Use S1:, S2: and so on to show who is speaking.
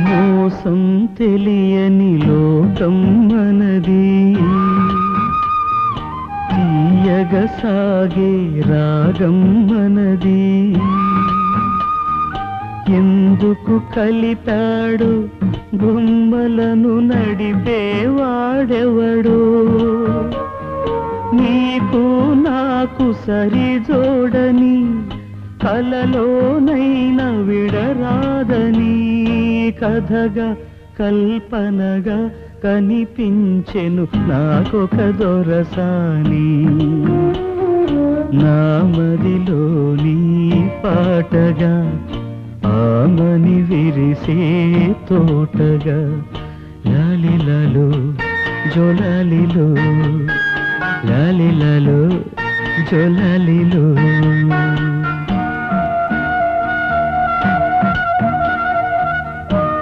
S1: మోసం తెలియని లోకం మనది, తీయగా సాగే రాగం మనది. ఎందుకు కలిపాడు బొమ్మలను నడిపేవాడెవడో, నీకు నాకు సరిజోడని కలలోనైనా విడరాదని కథగా కల్పనగా కనిపించెను నాకొక దొరసాని. నా మదిలోని పాటగా ఆమని విరిసే తోటగా, లాలిలలో జోలాలిలో, లాలిలలో జోలాలిలో.